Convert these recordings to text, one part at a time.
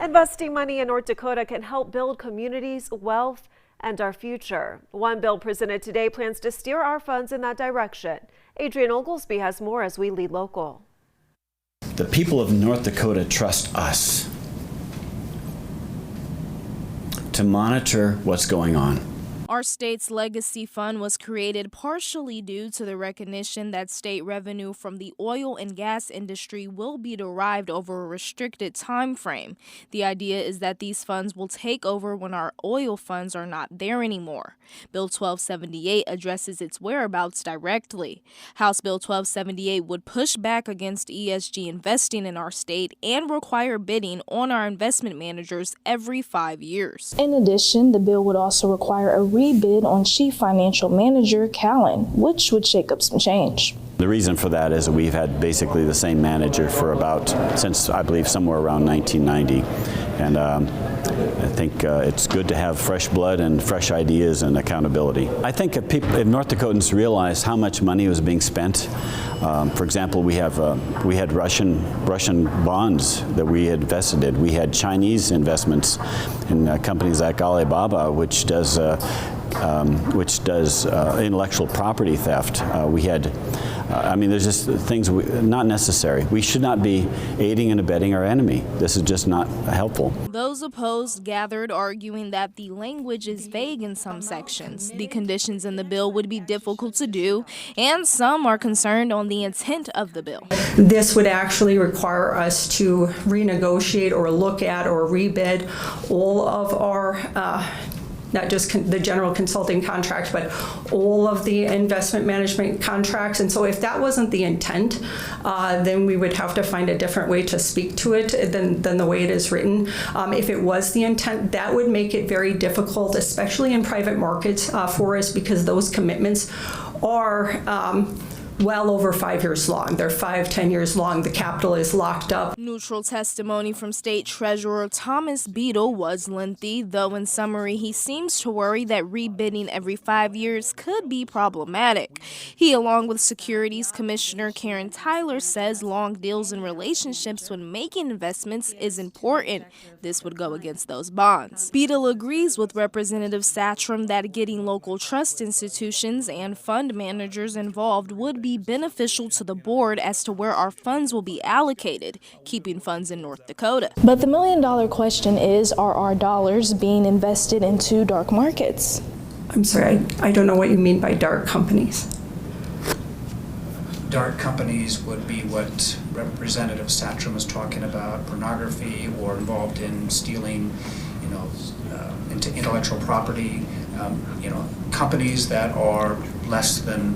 Investing money in North Dakota can help build communities, wealth, and our future. One bill presented today plans to steer our funds in that direction. Adrian Oglesby has more as we lead local. The people of North Dakota trust us to monitor what's going on. Our state's legacy fund was created partially due to the recognition that state revenue from the oil and gas industry will be derived over a restricted time frame. The idea is that these funds will take over when our oil funds are not there anymore. Bill 1278 addresses its whereabouts directly. House Bill 1278 would push back against ESG investing in our state and require bidding on our investment managers every 5 years. In addition, the bill would also require a rebid on Chief Financial Manager Callan, which would shake up some change. The reason for that is that we've had basically the same manager for since I believe somewhere around 1990. And I think it's good to have fresh blood and fresh ideas and accountability. I think if North Dakotans realized how much money was being spent, for example, we had Russian bonds that we had invested in. We had Chinese investments in companies like Alibaba, which does intellectual property theft. There's just things not necessary. We should not be aiding and abetting our enemy. This is just not helpful. Those opposed gathered, arguing that the language is vague in some sections. The conditions in the bill would be difficult to do, and some are concerned on the intent of the bill. This would actually require us to renegotiate or look at or rebid all of our not just the general consulting contracts, but all of the investment management contracts. And so if that wasn't the intent, then we would have to find a different way to speak to it than the way it is written. If it was the intent, that would make it very difficult, especially in private markets for us, because those commitments are well over 5 years long. They're 5-10 years long. The capital is locked up. Neutral testimony from State Treasurer Thomas Beadle was lengthy, though in summary, he seems to worry that rebidding every 5 years could be problematic. He, along with Securities Commissioner Karen Tyler, says long deals and relationships when making investments is important. This would go against those bonds. Beadle agrees with Representative Satrom that getting local trust institutions and fund managers involved would be beneficial to the board as to where our funds will be allocated, keeping funds in North Dakota. But the million-dollar question is, are our dollars being invested into dark markets? I'm sorry, I don't know what you mean by dark companies. Dark companies would be what Representative Satrom was talking about, pornography or involved in stealing, into intellectual property, companies that are less than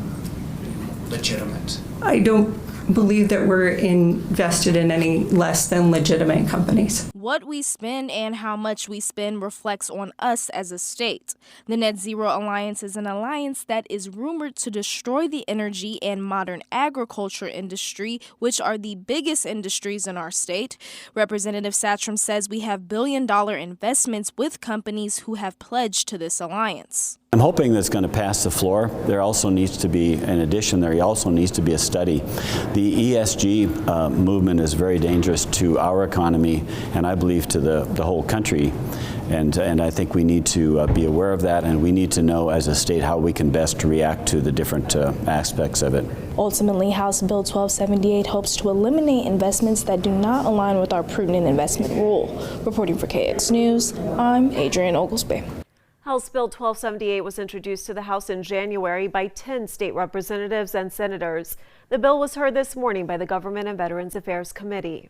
legitimate. I don't believe that we're invested in any less than legitimate companies. What we spend and how much we spend reflects on us as a state. The Net Zero Alliance is an alliance that is rumored to destroy the energy and modern agriculture industry, which are the biggest industries in our state. Representative Satrom says we have billion-dollar investments with companies who have pledged to this alliance. I'm hoping that's going to pass the floor. There also needs to be, in addition, there also needs to be a study. The ESG movement is very dangerous to our economy, and I believe to the whole country. And I think we need to be aware of that, and we need to know as a state how we can best react to the different aspects of it. Ultimately, House Bill 1278 hopes to eliminate investments that do not align with our prudent investment rule. Reporting for KX News, I'm Adrian Oglesby. House Bill 1278 was introduced to the House in January by 10 state representatives and senators. The bill was heard this morning by the Government and Veterans Affairs Committee.